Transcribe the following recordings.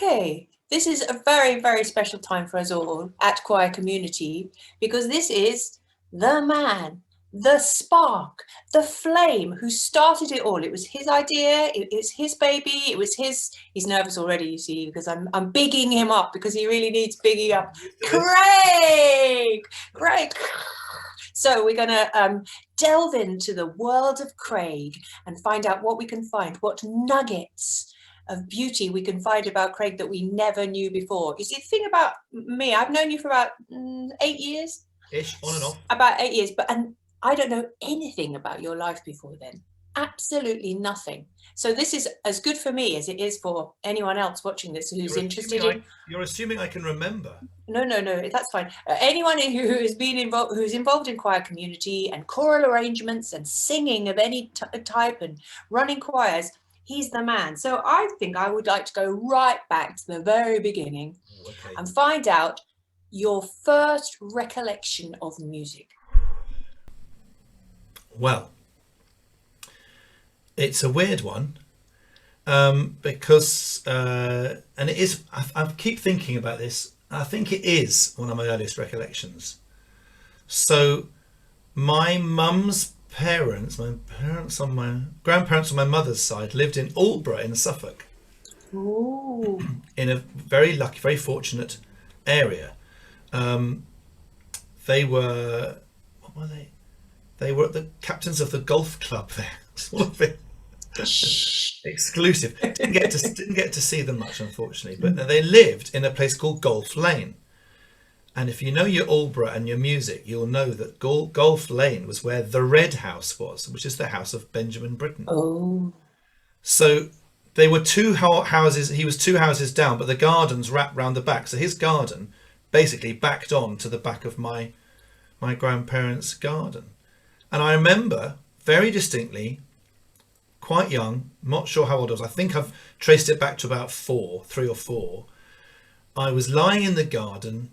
Okay, this is a very, very special time for us all at Choir Community, because this is the man, the spark, the flame who started it all. It was his idea, it was his baby, it was his. He's nervous already, you see, because I'm bigging him up, because he really needs bigging up. Craig. So we're going to delve into the world of Craig and find out what we can find, what nuggets of beauty we can find about Craig that we never knew before. You see, the thing about me, I've known you for about 8 years. Ish, on and off. About 8 years, and I don't know anything about your life before then. Absolutely nothing. So this is as good for me as it is for anyone else watching this who's interested in. You're assuming I can remember. No, that's fine. Anyone who has been involved, who's involved in choir community and choral arrangements and singing of any type and running choirs, he's the man. So I think I would like to go right back to the very beginning and find out your first recollection of music. Well, it's a weird one because, and it is, I keep thinking about this. I think it is one of my earliest recollections. So my mum's parents, my grandparents on my mother's side lived in Aldborough in Suffolk. Ooh. In a very lucky, very fortunate area. They were, what were they? They were the captains of the golf club there. Sort of it. Exclusive. Didn't get to see them much, unfortunately. But they lived in a place called Golf Lane. And if you know your Aldborough and your music, you'll know that Golf Lane was where the Red House was, which is the house of Benjamin Britten. Oh. So they were two houses. He was two houses down, but the gardens wrapped round the back. So his garden basically backed on to the back of my grandparents' garden. And I remember very distinctly, quite young, not sure how old I was. I think I've traced it back to about 3 or 4. I was lying in the garden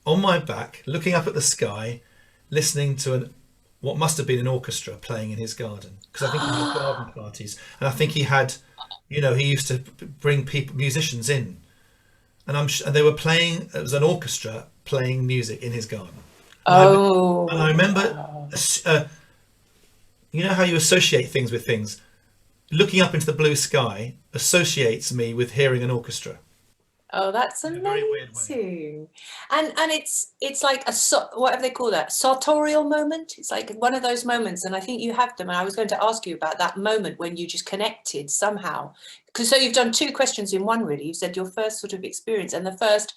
on my back, looking up at the sky, listening to what must have been an orchestra playing in his garden. Because I think he had garden parties. And I think he had, he used to bring musicians in. And they were playing, it was an orchestra playing music in his garden. And I remember, you know how you associate things with things? Looking up into the blue sky associates me with hearing an orchestra. Oh, that's amazing. And it's like whatever they call that, sartorial moment. It's like one of those moments, and I think you have them. And I was going to ask you about that moment when you just connected somehow. Because so you've done 2 questions in one, really. You've said your first sort of experience and the first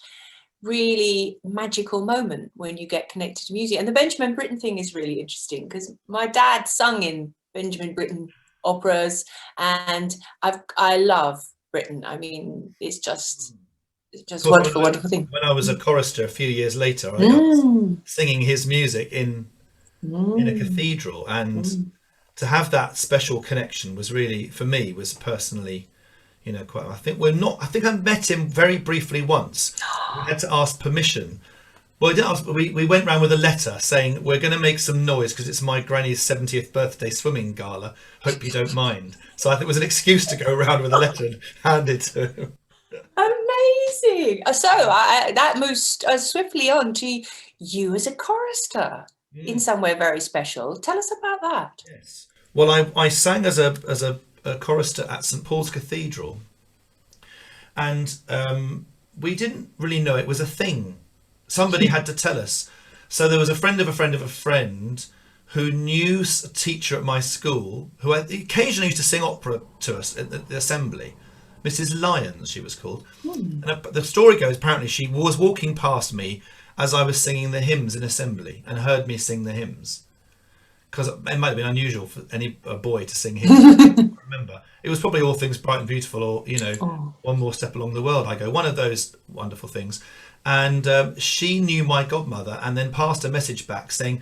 really magical moment when you get connected to music. And the Benjamin Britten thing is really interesting because my dad sung in Benjamin Britten operas, and I love Britten. I mean, it's just wonderful thing. When I was a chorister a few years later, I was singing his music in a cathedral, and to have that special connection was really, for me, was personally, quite. I think I met him very briefly once. We had to ask permission. Well, we went round with a letter saying we're going to make some noise because it's my granny's 70th birthday swimming gala. Hope you don't mind. So I think it was an excuse to go around with a letter and hand it to him. Amazing. So that moves swiftly on to you as a chorister in somewhere very special. Tell us about that. Yes. Well, I sang as a chorister at St Pauls Cathedral, and we didn't really know it was a thing. Somebody had to tell us. So there was a friend of a friend of a friend who knew a teacher at my school who occasionally used to sing opera to us at the assembly. Mrs. Lyons, she was called. And the story goes, apparently she was walking past me as I was singing the hymns in assembly and heard me sing the hymns. Because it might have been unusual for any boy to sing hymns. I can't remember. It was probably All Things Bright and Beautiful, or, One More Step Along the World. I go, one of those wonderful things. And she knew my godmother and then passed a message back saying,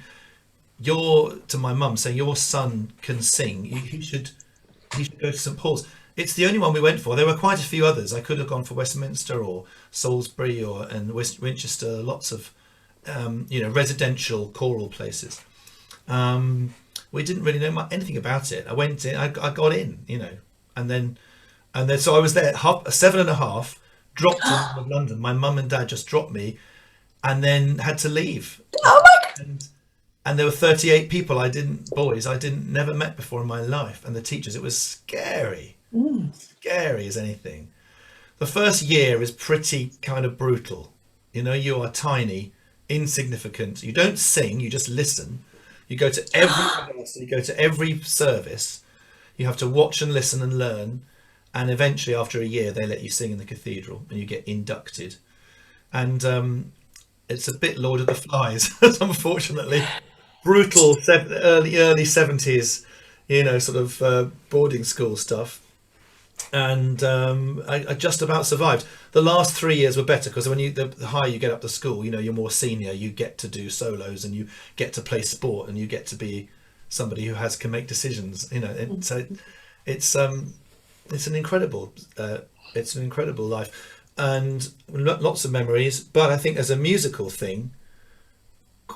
to my mum, saying, your son can sing. He should go to St Paul's. It's the only one we went for. There were quite a few others. I could have gone for Westminster or Salisbury and Winchester, lots of, residential choral places. We didn't really know anything about it. I went in, I got in, and then so I was there at 7:30, dropped in the middle of London. My mum and dad just dropped me, and then had to leave. Oh my God. And there were 38 people I didn't never met before in my life, and the teachers. It was scary, scary as anything. The first year is pretty kind of brutal. You know, you are tiny, insignificant. You don't sing, you just listen. You go to every rehearsal, you go to every service. You have to watch and listen and learn. And eventually, after a year, they let you sing in the cathedral and you get inducted. And it's a bit Lord of the Flies, unfortunately. Brutal, early 70s, you know, sort of boarding school stuff. And I just about survived. The last 3 years were better because when the higher you get up to school, you know, you're more senior, you get to do solos and you get to play sport and you get to be somebody who can make decisions, you know. And so it's an incredible life and lots of memories. But I think as a musical thing,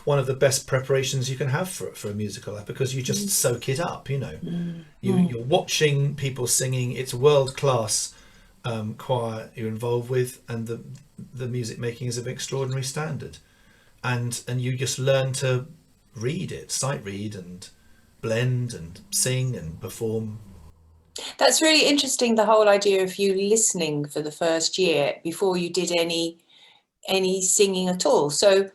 one of the best preparations you can have for a musical life, because you just soak it up, you know. You're watching people singing. It's world class choir you're involved with, and the music making is of extraordinary standard, and you just learn to sight read and blend and sing and perform. That's really interesting, the whole idea of you listening for the first year before you did any singing at all. So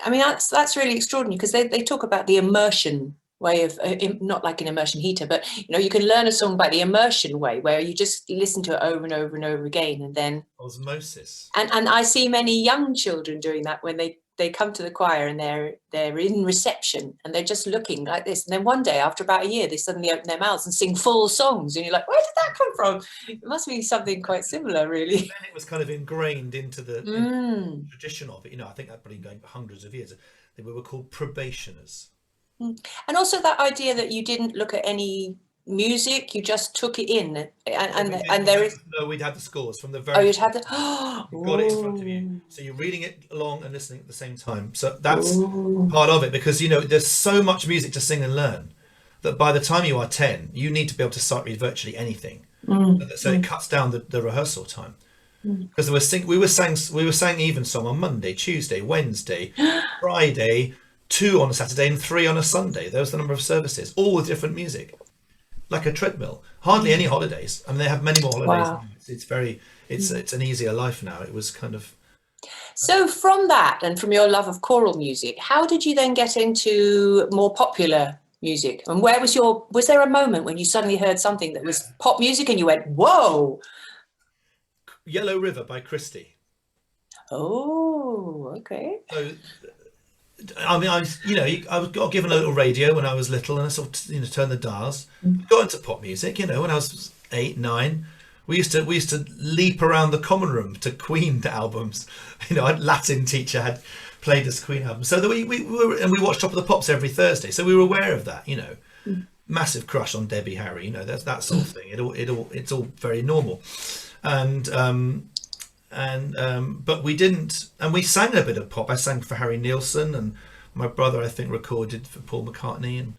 I mean, that's really extraordinary, because they talk about the immersion way of, not like an immersion heater, but, you know, you can learn a song by the immersion way, where you just listen to it over and over and over again, and then Osmosis. And I see many young children doing that when they come to the choir and they're in reception and they're just looking like this, and then one day after about a year they suddenly open their mouths and sing full songs, and you're like, where did that come from? It must be something quite similar, really. And it was kind of ingrained into the tradition of it. You know, I think that's probably going for hundreds of years. They were called probationers. And also that idea that you didn't look at any music, you just took it in, and there is. No, we'd had the scores from the very. Oh, you'd had the. You got it in front of you, so you're reading it along and listening at the same time. So that's part of it, because, you know, there's so much music to sing and learn that by the time you are 10, you need to be able to sight read virtually anything. So it cuts down the rehearsal time. Because we were sang evensong on Monday, Tuesday, Wednesday, Friday, 2 on a Saturday and 3 on a Sunday. There was the number of services, all with different music, like a treadmill. Hardly any holidays. I mean, they have many more holidays. Wow. It's an easier life now. It was kind of. So from that, and from your love of choral music, how did you then get into more popular music? And was there a moment when you suddenly heard something that was pop music and you went, whoa? Yellow River by Christie. Oh, okay. So, I mean, I got given a little radio when I was little, and I sort of, you know, turned the dials. Got into pop music, you know, when I was 8, 9. We used to leap around the common room to Queen albums. You know, our Latin teacher had played us Queen albums, so that we watched Top of the Pops every Thursday, so we were aware of that. You know, massive crush on Debbie Harry. You know, that sort of thing. It's all very normal, but we didn't, and we sang a bit of pop. I sang for Harry Nilsson, and my brother, I think, recorded for Paul McCartney. And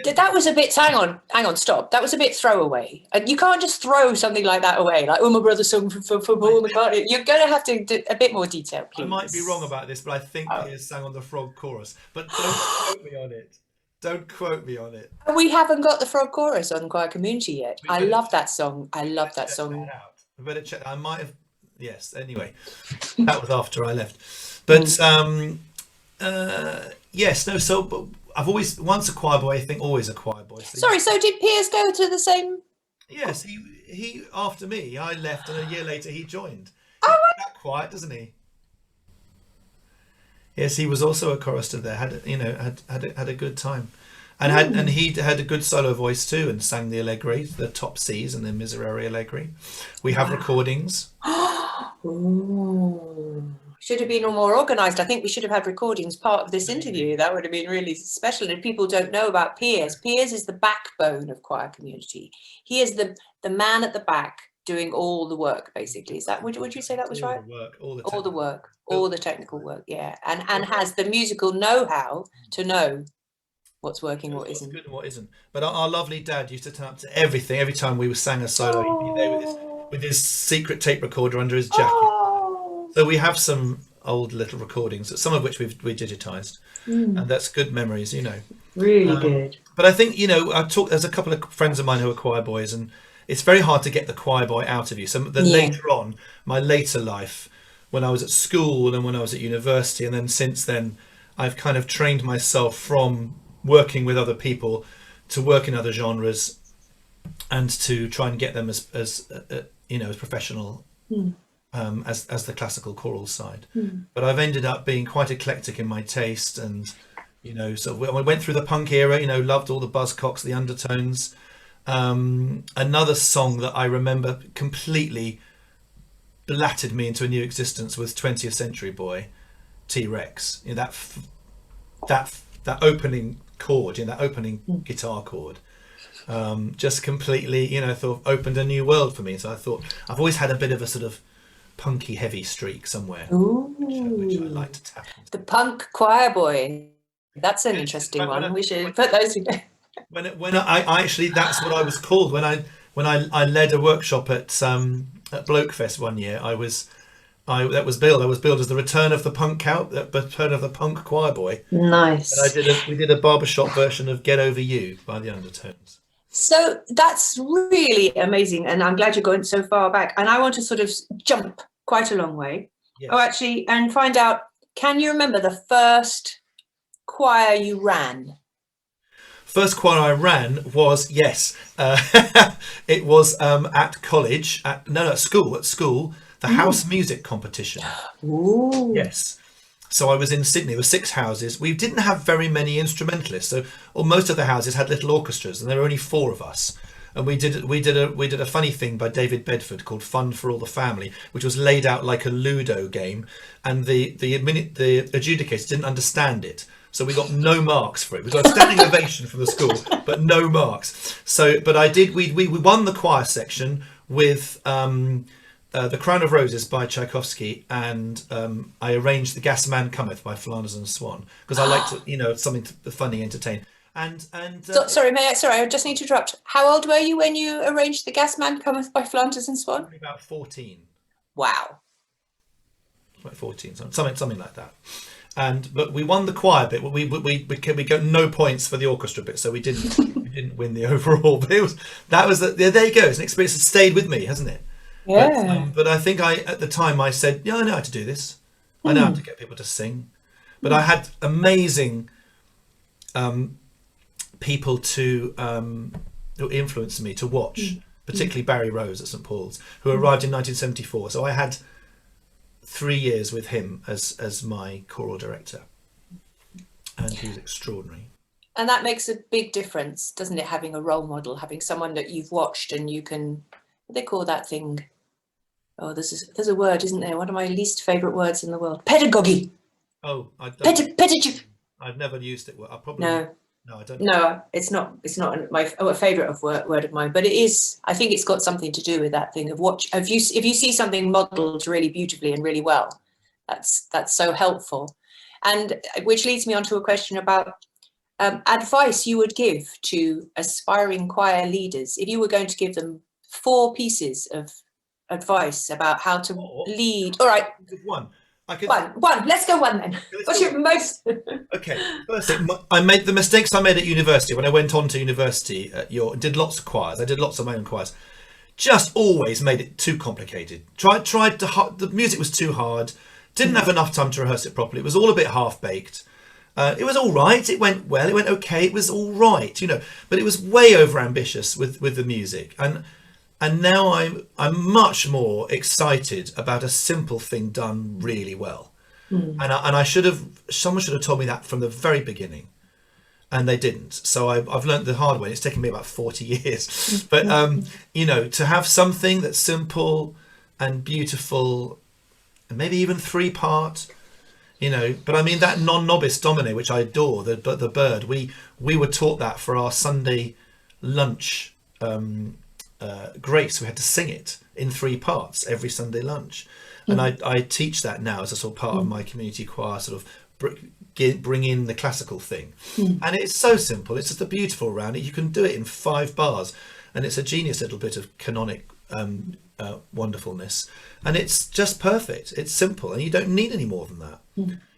that was a bit, hang on, stop. That was a bit throwaway. And you can't just throw something like that away, like, oh, my brother sung for Paul McCartney. You're going to have to do a bit more detail, please. I might be wrong about this, but I think he sang on the Frog Chorus. But don't quote me on it. Don't quote me on it. We haven't got the Frog Chorus on ChoirCommunity yet. I love that song. I love that song. I better check. I might have. Yes. Anyway, that was after I left. But yes. No. So but I've always once a choir boy. I think always a choir boy. Sorry. So did Piers go to the same? Yes. He after me. I left, and a year later he joined. Oh, he's that quiet, doesn't he? Yes, he was also a chorister there. Had a good time, and he had a good solo voice too, and sang the Allegri, the top C's, and the Miserere Allegri. We have recordings. Ooh. Should have been more organised. I think we should have had recordings part of this interview. That would have been really special. And people don't know about Piers. Piers is the backbone of ChoirCommunity. He is the man at the back doing all the work, basically. Is that, would you say that was right? All the technical work, yeah. And has the musical know-how to know what's working, what isn't. Good and what isn't. But our lovely dad used to turn up to everything. Every time we sang a solo, he'd be there with with his secret tape recorder under his jacket. Oh. So we have some old little recordings, some of which we digitized, and that's good memories, you know. Really good. But I think, you know, there's a couple of friends of mine who are choir boys, and it's very hard to get the choir boy out of you. So later on, my later life, when I was at school and when I was at university, and then since then, I've kind of trained myself from working with other people to work in other genres and to try and get them as you know, as professional as the classical choral side. But I've ended up being quite eclectic in my taste, and you know, so I went through the punk era, you know, loved all the buzzcocks, the undertones. Another song that I remember completely blatted me into a new existence was 20th Century Boy, T-Rex. You know, that opening chord, you know, that opening guitar chord, just completely, you know, thought opened a new world for me. So I thought I've always had a bit of a sort of punky heavy streak somewhere, which I like to tap into. The punk choir boy. That's an interesting one. We should put those together. When I actually, that's what I was called when I led a workshop at Blokefest one year. I was billed as the return of the punk choir boy. Nice. And we did a barbershop version of Get Over You by the Undertones. So that's really amazing, and I'm glad you're going so far back. And I want to sort of jump quite a long way. Yes. Oh, actually, and find out, can you remember the first choir you ran? First choir I ran was, yes, it was at college, at school, the house music competition. Ooh. Yes. So I was in Sydney. There were 6 houses. We didn't have very many instrumentalists, so most of the houses had little orchestras, and there were only 4 of us. And we did a funny thing by David Bedford called Fun for All the Family, which was laid out like a Ludo game, and the adjudicators didn't understand it. So we got no marks for it. We got a standing ovation from the school, but no marks. So, but we won the choir section with The Crown of Roses by Tchaikovsky, and I arranged The Gas Man Cometh by Flanders and Swan, because I like to, you know, something funny, entertain. Sorry, I just need to interrupt. How old were you when you arranged The Gas Man Cometh by Flanders and Swan? About 14. Wow. Like 14, something like that. But we won the choir bit. We got no points for the orchestra bit, so we didn't win the overall. But there you go. It's an experience that stayed with me, hasn't it? Yeah. But I think at the time I said, yeah, I know how to do this. I know how to get people to sing. But I had amazing people who influenced me to watch, particularly Barry Rose at St Paul's, who arrived in 1974. So I had 3 years with him as my choral director, and he was extraordinary. And that makes a big difference, doesn't it? Having a role model, having someone that you've watched, and you can, what do they call that thing? Oh, there's a word, isn't there? One of my least favourite words in the world. Pedagogy. Oh, pedagogy. I've never used it. I probably no, I don't. No, it's not my favourite word of mine, but it is. I think it's got something to do with that thing of watch. If you see something modelled really beautifully and really well, that's so helpful. And which leads me on to a question about advice you would give to aspiring choir leaders if you were going to give them 4 pieces of advice about how to lead. All right, one. One. Let's go one then. What's your most? Okay. First, I made the mistakes I made at university when I went on to university at York. Did lots of choirs. I did lots of my own choirs. Just always made it too complicated. The music was too hard. Didn't have enough time to rehearse it properly. It was all a bit half baked. It was all right. It went well. It went okay. It was all right, you know. But it was way over ambitious with the music. And now I'm much more excited about a simple thing done really well. And someone should have told me that from the very beginning, and they didn't. So I've learned the hard way. It's taken me about 40 years. But you know, to have something that's simple and beautiful, and maybe even 3-part, you know. But I mean, that non nobis domine, which I adore, the bird. We were taught that for our Sunday lunch. Grace, we had to sing it in 3 parts every Sunday lunch, and I teach that now as a sort of part of my community choir, sort of bring in the classical thing. And it's so simple. It's just a beautiful round. You can do it in 5 bars, and it's a genius little bit of canonic wonderfulness, and it's just perfect. It's simple, and you don't need any more than that.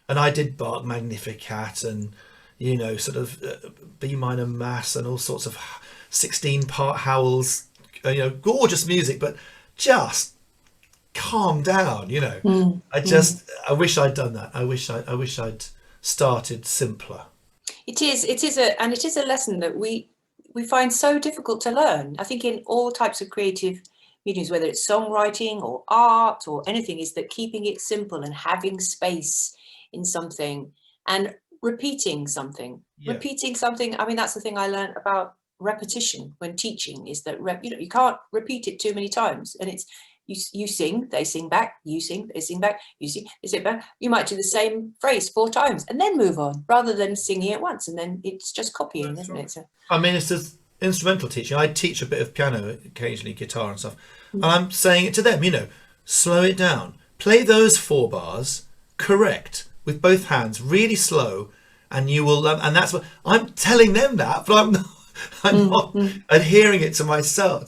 And I did Bach Magnificat, and sort of B minor mass, and all sorts of 16-part howls. Gorgeous music, but just calm down. I wish I'd done that. I wish I'd started simpler. It is a lesson that we find so difficult to learn. I think in all types of creative mediums, whether it's songwriting or art or anything, is that keeping it simple and having space in something and repeating something. I mean, that's the thing I learned about repetition when teaching, is that you can't repeat it too many times, and it's you sing, they sing back, you sing, they sing back, you sing, they sing back. You might do the same phrase 4 times and then move on, rather than singing it once and then it's just copying. That's isn't right. It? So, I mean, it's just instrumental teaching. I teach a bit of piano, occasionally guitar and stuff, and I'm saying it to them, slow it down, play those 4 bars correct with both hands, really slow, and you will and that's what I'm telling them that, but I'm not adhering it to myself.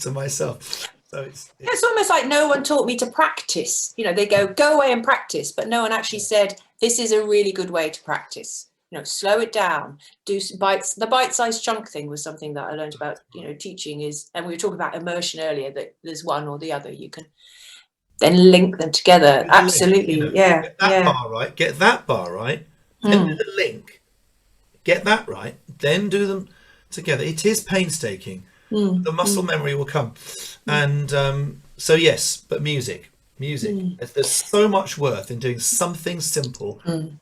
So it's almost like no one taught me to practice. They go away and practice, but no one actually said, this is a really good way to practice. Slow it down, do some bites. The bite-sized chunk thing was something that I learned about, teaching is, and we were talking about immersion earlier, that there's one or the other. You can then link them together. Absolutely. Get that bar right, get that bar right, then do the link, get that right, then do them together. It is painstaking. The muscle memory will come. And so yes, but music. There's so much worth in doing something simple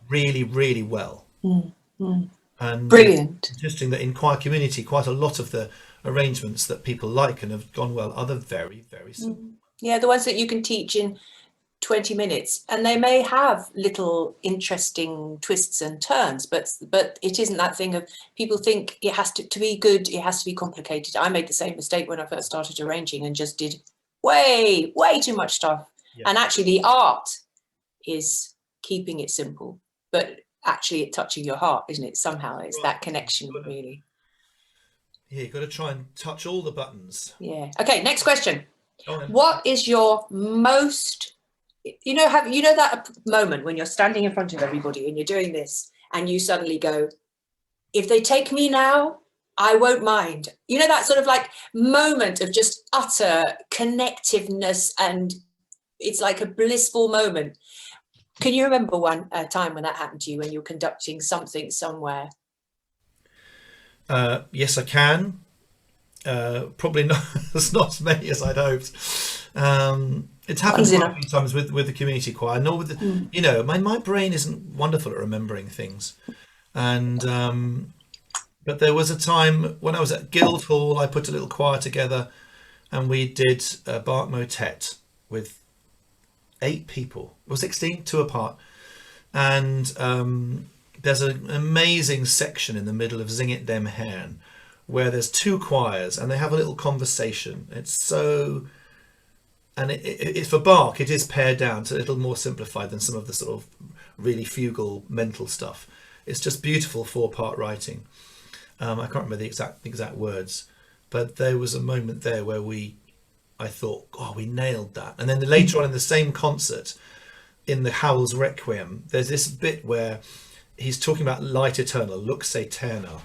really, really well. And brilliant. Interesting that in ChoirCommunity, quite a lot of the arrangements that people like and have gone well are the very, very simple. Yeah, the ones that you can teach in 20 minutes, and they may have little interesting twists and turns, but it isn't that thing of people think it has to be good, it has to be complicated. I made the same mistake when I first started arranging and just did way too much stuff. And actually the art is keeping it simple, but actually it touching your heart, isn't it? Somehow it's that connection, really. Yeah, you've got to try and touch all the buttons. Yeah. Okay, next question. What is your most, have that moment when you're standing in front of everybody and you're doing this and you suddenly go, if they take me now, I won't mind. That sort of like moment of just utter connectiveness, and it's like a blissful moment. Can you remember a time when that happened to you, when you're conducting something somewhere? Yes, I can. Probably not as many as I'd hoped. It's happened quite a few times with the community choir, nor with the, my brain isn't wonderful at remembering things. And but there was a time when I was at Guildhall, I put a little choir together and we did a Bach motet with 8 people, or 16, 2 apart. And there's an amazing section in the middle of Sing It Dem Herrn, where there's 2 choirs and they have a little conversation. It's so, and it's for Bach, it is pared down to a little more simplified than some of the sort of really fugal mental stuff. It's just beautiful 4-part writing. I can't remember the exact words, but there was a moment there where I thought, oh, we nailed that. And then later on in the same concert, in the Howells Requiem, there's this bit where he's talking about light eternal, lux aeterna.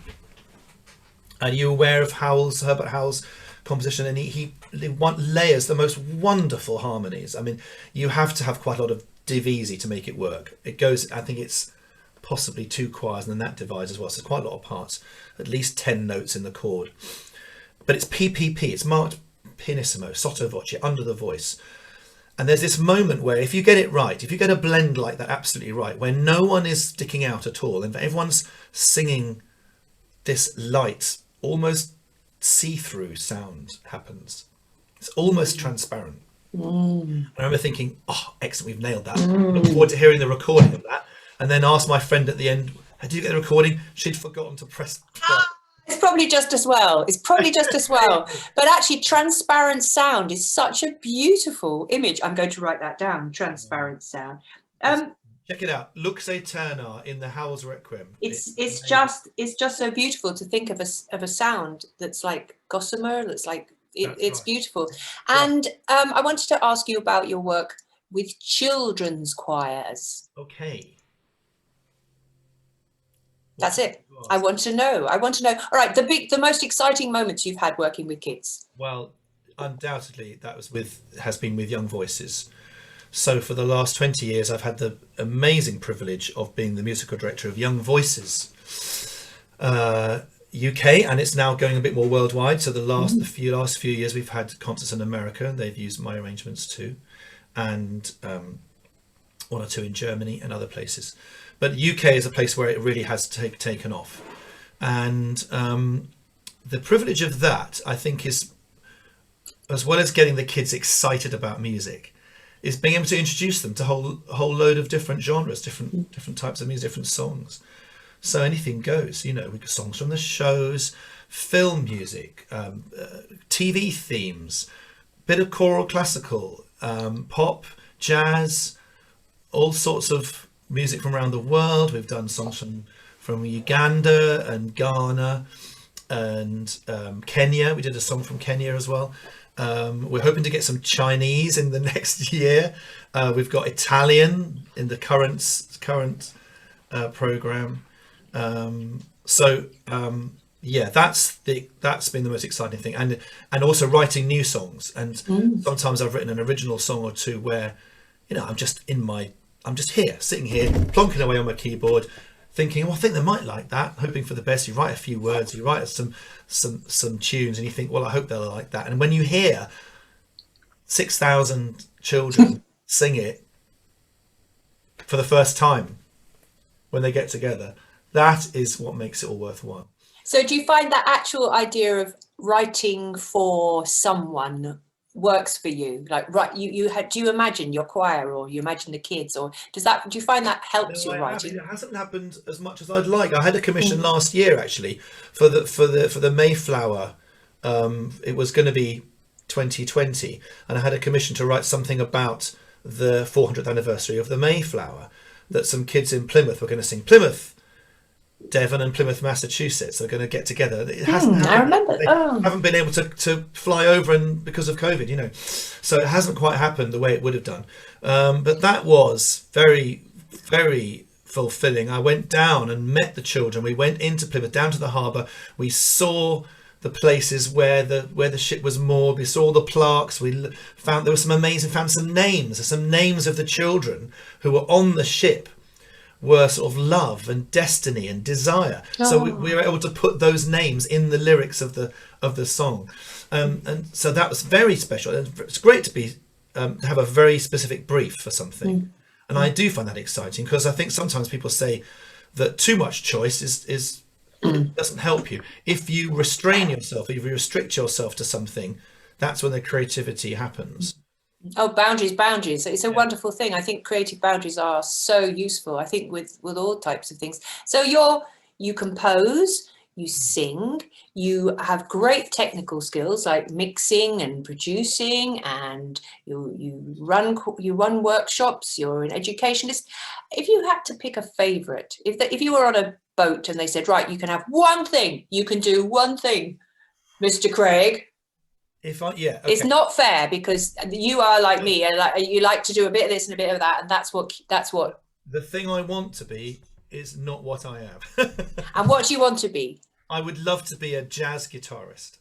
Are you aware of Herbert Howells' composition? And he layers the most wonderful harmonies. I mean, you have to have quite a lot of divisi to make it work. It goes, I think it's possibly 2 choirs and then that divides as well. So it's quite a lot of parts, at least 10 notes in the chord. But it's PPP, it's marked pianissimo, sotto voce, under the voice. And there's this moment where if you get it right, if you get a blend like that absolutely right, where no one is sticking out at all, and everyone's singing, this light, almost see-through sound happens. It's almost transparent. And I remember thinking, oh, excellent, we've nailed that. Look forward to hearing the recording of that. And then asked my friend at the end, did you get the recording? She'd forgotten to press play. It's probably just as well. But actually, transparent sound is such a beautiful image. I'm going to write that down. Transparent sound. Check it out. Lux aeterna in the Howells Requiem. It's just so beautiful to think of a sound that's like gossamer, that's like it's right. beautiful. And I wanted to ask you about your work with children's choirs. Okay. That's it. I want to know. All right, the most exciting moments you've had working with kids. Well, undoubtedly that has been with Young Voices. So for the last 20 years, I've had the amazing privilege of being the musical director of Young Voices UK, and it's now going a bit more worldwide. So the last few years, we've had concerts in America, and they've used my arrangements too, and one or two in Germany and other places. But UK is a place where it really has taken off, and the privilege of that, I think, is, as well as getting the kids excited about music, is being able to introduce them to a whole load of different genres, different types of music, different songs. So anything goes, we got songs from the shows, film music, TV themes, bit of choral classical, pop, jazz, all sorts of music from around the world. We've done songs from Uganda and Ghana and Kenya. We did a song from Kenya as well. We're hoping to get some Chinese in the next year. We've got Italian in the current program. Yeah, that's been the most exciting thing, and also writing new songs. And sometimes I've written an original song or two where, I'm just here, sitting here, plonking away on my keyboard, thinking, I think they might like that, hoping for the best. You write a few words, you write some tunes, and you think, well, I hope they'll like that. And when you hear 6,000 children sing it for the first time when they get together, that is what makes it all worthwhile. So do you find that actual idea of writing for someone works for you? Like, do you imagine your choir, or you imagine the kids, or do you find that helps your writing? It hasn't happened as much as I'd like. I had a commission last year actually for the Mayflower. It was going to be 2020, and I had a commission to write something about the 400th anniversary of the Mayflower, that some kids in Plymouth were going to sing. Plymouth, Devon and Plymouth, Massachusetts are going to get together. It hasn't happened. I remember. They haven't been able to fly over, and because of COVID, so it hasn't quite happened the way it would have done. But that was very, very fulfilling. I went down and met the children. We went into Plymouth, down to the harbour. We saw the places where the ship was moored. We saw the plaques. We found there were some names of the children who were on the ship, were sort of love and destiny and desire. So we were able to put those names in the lyrics of the song, and so that was very special. And it's great to have a very specific brief for something, and I do find that exciting, because I think sometimes people say that too much choice doesn't help you. If you restrain yourself, if you restrict yourself to something, that's when the creativity happens. Oh, boundaries. It's a wonderful thing. I think creative boundaries are so useful, I think, with all types of things. So you compose, you sing, you have great technical skills like mixing and producing, and you run workshops, you're an educationist. If you had to pick a favorite, if you were on a boat and they said, right, you can have one thing, you can do one thing, Mr. Craig. Okay. It's not fair, because you are like me, and you like to do a bit of this and a bit of that, and that's what the thing I want to be is not what I am. And what do you want to be? I would love to be a jazz guitarist.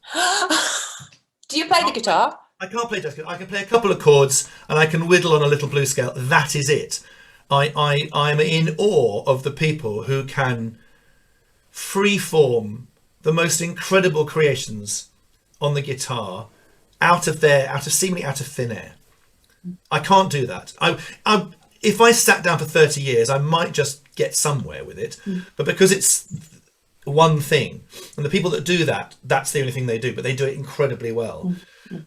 Do you play the guitar? I can't play jazz guitar. I can play a couple of chords, and I can whittle on a little blue scale. That is it. I'm in awe of the people who can freeform the most incredible creations on the guitar seemingly out of thin air. I can't do that. If I sat down for 30 years, I might just get somewhere with it. But because it's one thing, and the people that do that, that's the only thing they do, but they do it incredibly well.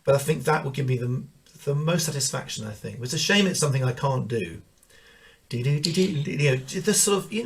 But I think that will give me the most satisfaction, I think. It's a shame it's something I can't do. The sort of, the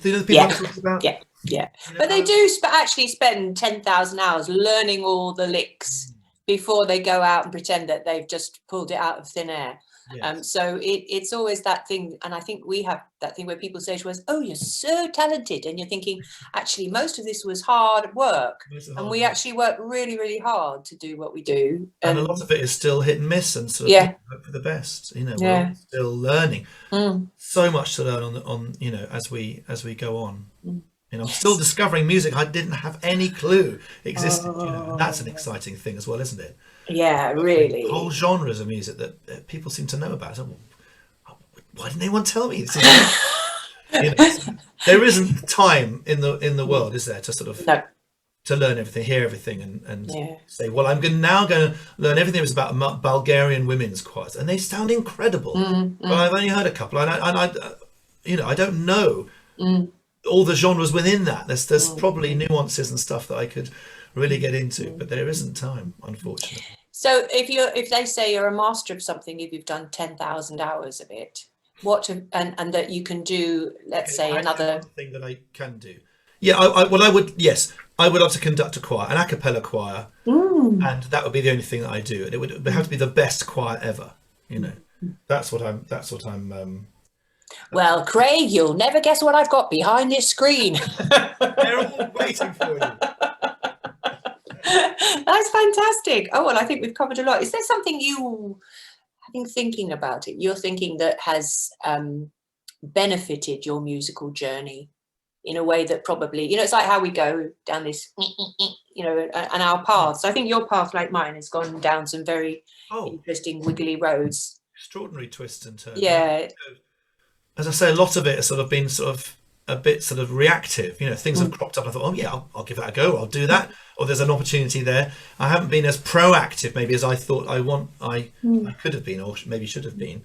people I'm talking about? Yeah. But they do actually spend 10,000 hours learning all the licks before they go out and pretend that they've just pulled it out of thin air. Yes. So it's always that thing, and I think we have that thing where people say to us, "Oh, you're so talented," and you're thinking, actually, most of this was hard work, and we actually work really, really hard to do what we do. And a lot of it is still hit and miss, and sort of Yeah, hope for the best. You know, we're yeah. all still learning. Mm. So much to learn on you know, as we go on. You know, I'm still Yes. discovering music I didn't have any clue existed. You know, and that's an Oh, exciting thing as well, isn't it? yeah, Whole really. genres of music that people seem to know about. So, well, why didn't anyone tell me? This is amazing. You know, so there isn't time in the world, is there, to sort of No. to learn everything, hear everything, and Yeah. say, well, I'm now going to learn everything that's about Bulgarian women's choirs, and they sound incredible. Mm, But I've mm, only heard a couple, and I you know, I don't know mm, all the genres within that. There's mm, probably mm, nuances and stuff that I could really get into, mm. but there isn't time, unfortunately. So if they say you're a master of something, if you've done 10,000 hours of it, and that you can do, let's Okay, say, I actually have another. one thing that I can do. Yeah, well, I would, yes, I would love to conduct a choir, an a cappella choir, Mm, and that would be the only thing that I do, and it would have mm, to be the best choir ever. You know, mm, mm. that's what I'm. Well, Craig, you'll never guess what I've got behind this screen. They're all waiting for you. That's fantastic. Oh, well, I think we've covered a lot. Is there something you, having thinking about it, you're thinking that has benefited your musical journey in a way that probably, it's like how we go down this, and our paths. I think your path, like mine, has gone down some very Oh, interesting wiggly roads. extraordinary twists and turns. And Yeah. as I say, a lot of it has sort of been sort of a bit sort of reactive. You know, things have Mm, cropped up. I thought, oh yeah, I'll give that a go. I'll do that. Or there's an opportunity there. I haven't been as proactive maybe as I thought I mm, could have been, or maybe should have been.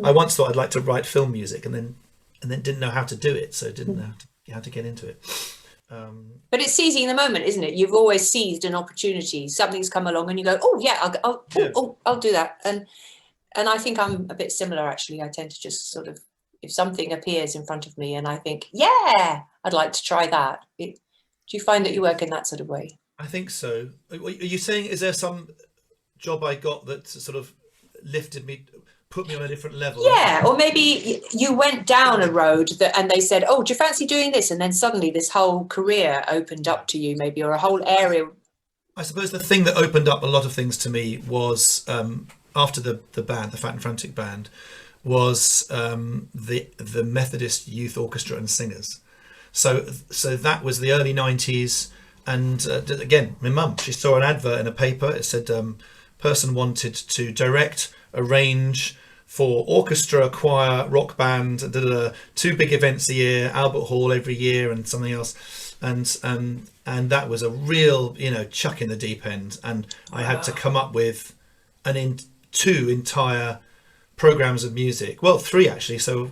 I mm, once thought I'd like to write film music, and then didn't know how to do it, so didn't know mm. how to get into it. But it's seizing the moment, isn't it? You've always seized an opportunity. Something's come along, and you go, "Oh yeah, Yeah, I'll do that." And I think I'm a bit similar actually. I tend to just sort of, if something appears in front of me and I think, yeah, I'd like to try that. Do you find that you work in that sort of way? I think so. Are you saying, is there some job I got that sort of lifted me, put me on a different level? Yeah, or maybe you went down a road and they said, "Oh, do you fancy doing this?" And then suddenly this whole career opened Yeah. up to you, maybe, or a whole area. I suppose the thing that opened up a lot of things to me was after the band, the Fat and Frantic band, was the Methodist Youth Orchestra and Singers. So that was the early '90s, and again, my mum, she saw an advert in a paper. It said person wanted to direct, arrange for orchestra, choir, rock band, two big events a year, Albert Hall every year, and something else, and that was a real chuck in the deep end, and I had to come up with two entire programs of music. Well, three actually. So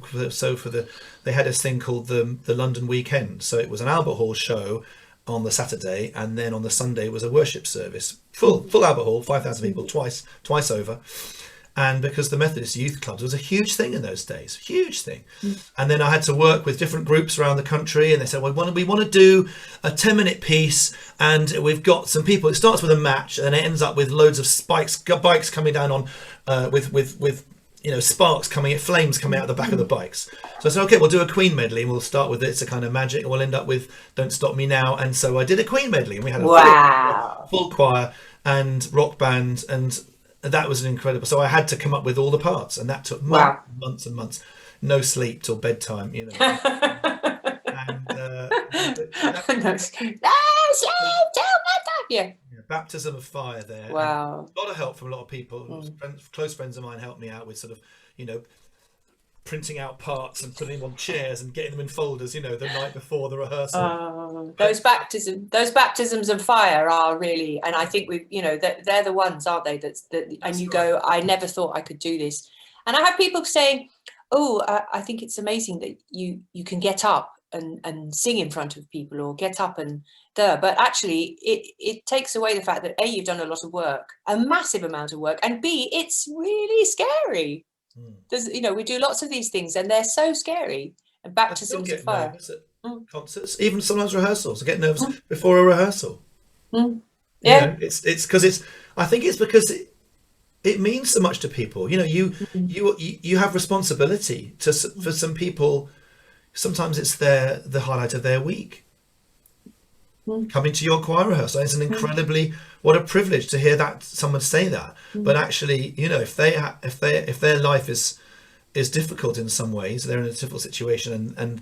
they had this thing called the London Weekend. So it was an Albert Hall show on the Saturday, and then on the Sunday was a worship service, full Albert Hall, 5,000 people, twice over. And because the Methodist youth clubs was a huge thing in those days, huge thing. And then I had to work with different groups around the country, and they said, well, we want to do a 10-minute piece, and we've got some people. It starts with a match, and it ends up with loads of bikes coming down on with sparks coming, flames coming out the back of the bikes. So I said, okay, we'll do a Queen medley, and we'll start with It's a Kind of Magic, and we'll end up with Don't Stop Me Now. And so I did a Queen medley, and we had a Wow. full choir and rock band, and that was incredible. So I had to come up with all the parts, and that took Wow. months and months, no sleep till bedtime, And No, sleep, tell me that. Yeah. baptism of fire there. Wow. And a lot of help from a lot of people. Close friends of mine helped me out with sort of, printing out parts and putting them on chairs and getting them in folders, the night before the rehearsal. Those baptisms of fire are really, and I think they're the ones, aren't they? And you go, I never thought I could do this. And I have people saying, oh, I think it's amazing that you can get up and sing in front of people, or get up and but actually it takes away the fact that A, you've done a lot of work, a massive amount of work, and B, it's really scary. There's, we do lots of these things and they're so scary. And I still baptisms of get fire. nervous at concerts, even sometimes rehearsals. I get nervous before a rehearsal. Yeah. It's because I think it's because it means so much to people. You know, you have responsibility to for some people. Sometimes it's the highlight of their week. Coming to your choir rehearsal, it's an incredibly, what a privilege to hear that someone say that. But actually, you know, if their life is difficult in some ways, they're in a difficult situation, and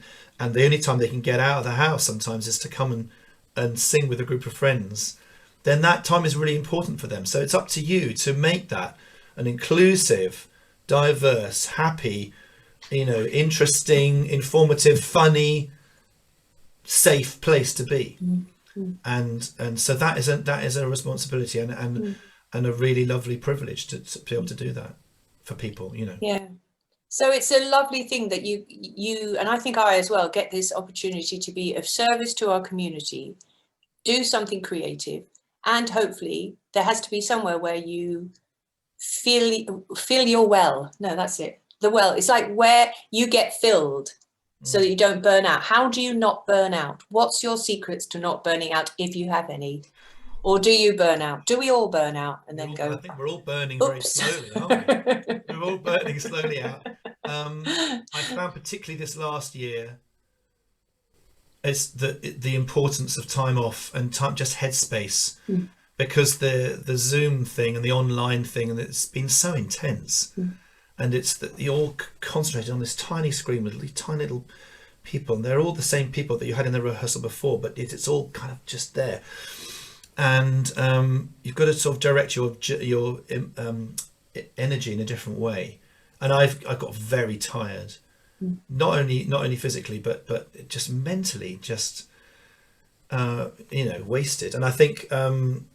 the only time they can get out of the house sometimes is to come and sing with a group of friends, then that time is really important for them. So it's up to you to make that an inclusive, diverse, happy, you know, interesting, informative, funny, safe place to be. And so that is a responsibility and a really lovely privilege to be able to do that for people, you know. Yeah. So it's a lovely thing that you and I think I as well get this opportunity to be of service to our community, do something creative, and hopefully there has to be somewhere where you feel your well. No, that's it. The well. It's like where you get filled so that you don't burn out. How do you not burn out? What's your secrets to not burning out, if you have any? Or do you burn out? Do we all burn out and then go? I think we're all burning very slowly, aren't we? We're all burning slowly out. I found particularly this last year is the importance of time off and time, just headspace, because the Zoom thing and the online thing, and it's been so intense, and it's that you're all concentrated on this tiny screen with these tiny little people, and they're all the same people that you had in the rehearsal before, but it's all kind of just there, and you've got to sort of direct your energy in a different way, and I got very tired. Not only physically, but just mentally, just wasted. And I think I'm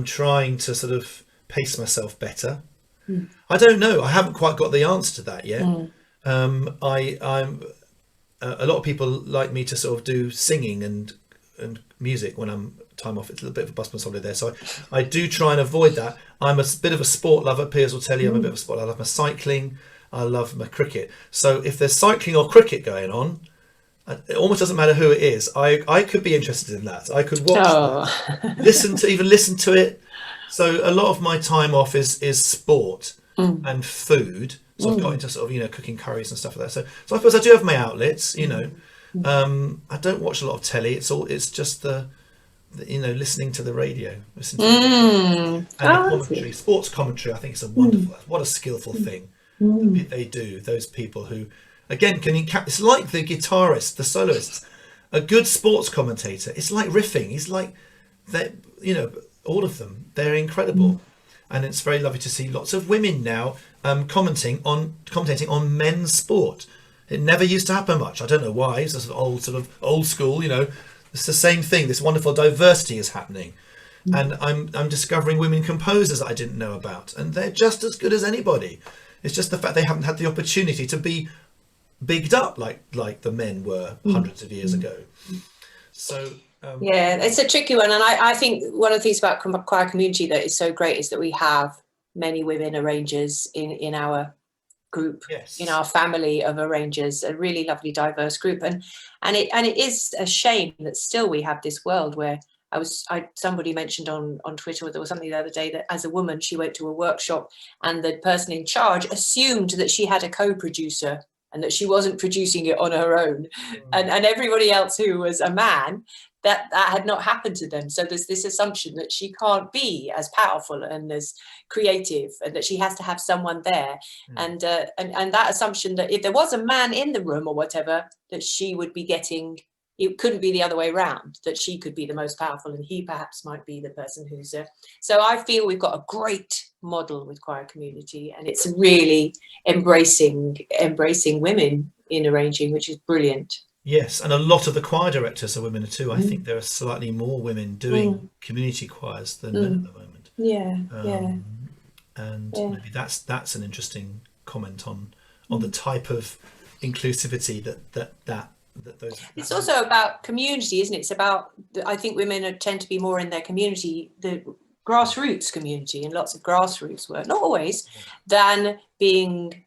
trying to sort of pace myself better. I don't know. I haven't quite got the answer to that yet. I'm a lot of people like me to sort of do singing and music when I'm time off. It's a little bit of a busman's holiday there, so I do try and avoid that. I'm a bit of a sport lover. Piers will tell you I'm a bit of a sport lover. I love my cycling. I love my cricket. So if there's cycling or cricket going on, it almost doesn't matter who it is. I could be interested in that. I could watch that, listen to it. So a lot of my time off is sport and food. So I've got into sort of, cooking curries and stuff like that. So I suppose I do have my outlets, I don't watch a lot of telly. It's just the listening to the radio, and the commentary, sports commentary. I think it's a wonderful, what a skillful thing that they do. Those people who, again, it's like the guitarist, the soloists, a good sports commentator. It's like riffing. He's like that, all of them. They're incredible, and it's very lovely to see lots of women now commentating on men's sport. It never used to happen much. I don't know why. It's sort of old school. It's the same thing. This wonderful diversity is happening, and I'm discovering women composers that I didn't know about, and they're just as good as anybody. It's just the fact they haven't had the opportunity to be bigged up like the men were hundreds of years ago. So yeah, it's a tricky one, and I think one of the things about choir community that is so great is that we have many women arrangers in our group, yes, in our family of arrangers, a really lovely diverse group, and it is a shame that still we have this world where somebody mentioned on Twitter, there was something the other day that as a woman she went to a workshop and the person in charge assumed that she had a co-producer and that she wasn't producing it on her own, and everybody else who was a man, that had not happened to them. So there's this assumption that she can't be as powerful and as creative, and that she has to have someone there. And that assumption that if there was a man in the room or whatever, that she would be getting, it couldn't be the other way around, that she could be the most powerful and he perhaps might be the person who's so I feel we've got a great model with choir community, and it's really embracing women in arranging, which is brilliant. Yes, and a lot of the choir directors are women too. I think there are slightly more women doing community choirs than men at the moment. And maybe that's an interesting comment on the type of inclusivity that those. It's also about community, isn't it? It's about, I think women tend to be more in their community, the grassroots community, and lots of grassroots work, not always, than being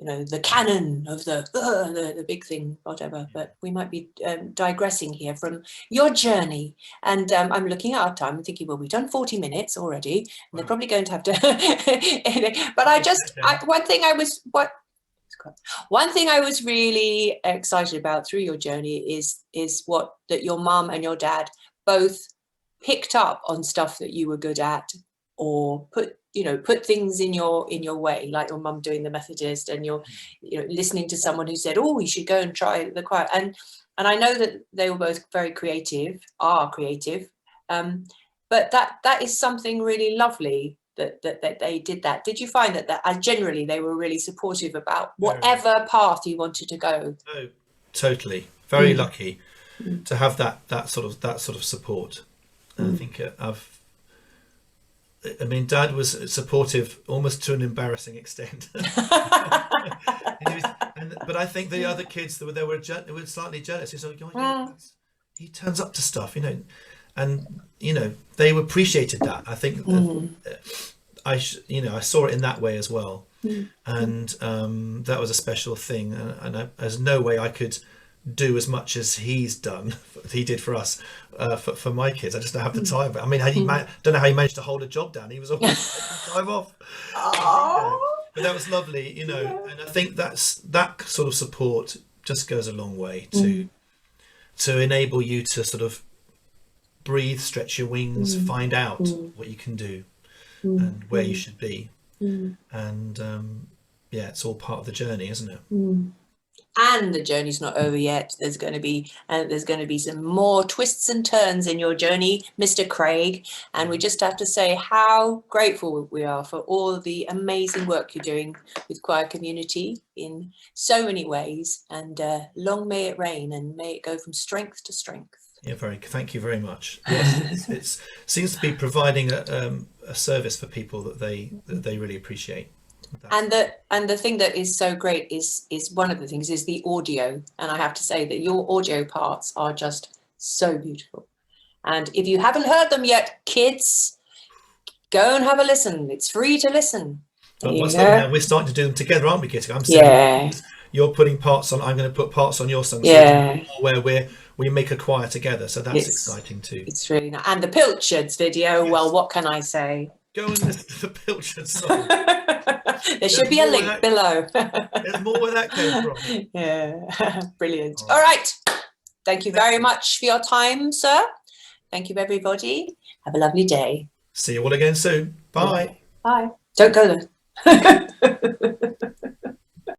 the canon of the big thing, whatever. But we might be digressing here from your journey. And I'm looking at our time and thinking, well, we've done 40 minutes already, and they're probably going to have to. But one thing I was really excited about through your journey is that your mum and your dad both picked up on stuff that you were good at, or put things in your way, like your mum doing the Methodist, and you're listening to someone who said, oh, you should go and try the choir. And I know that they were both very creative, but that is something really lovely that they did that. Did you find that generally they were really supportive about whatever path you wanted to go? Oh, totally. Very lucky to have that sort of support. And I think Dad was supportive almost to an embarrassing extent. But I think the other kids they were slightly jealous. He said, he turns up to stuff, and they appreciated that. I think I saw it in that way as well, and that was a special thing. And there's no way I could do as much as he did for us, for my kids. I just don't have the time. I don't know how he managed to hold a job down. He was always taking time off. But that was lovely, and I think that sort of support just goes a long way to enable you to sort of breathe, stretch your wings, find out what you can do and where you should be. And it's all part of the journey, isn't it? And the journey's not over yet. There's going to be some more twists and turns in your journey, Mr. Craig. And we just have to say how grateful we are for all the amazing work you're doing with ChoirCommunity in so many ways. And long may it rain, and may it go from strength to strength. Yeah, thank you very much. Yes, it seems to be providing a service for people that they really appreciate. And the thing that is so great is one of the things is the audio, and I have to say that your audio parts are just so beautiful. And if you haven't heard them yet, kids, go and have a listen. It's free to listen. But we're starting to do them together, aren't we, Gitika? You're putting parts on. I'm going to put parts on your song. Where we make a choir together. So that's exciting too. It's really nice. And the Pilchards video. Yes. Well, what can I say? Go and listen to the Pilchard song. There should be a link below. There's more where that came from. Yeah, brilliant. All right. Thank you very much for your time, sir. Thank you, everybody. Have a lovely day. See you all again soon. Bye. Bye. Don't go there.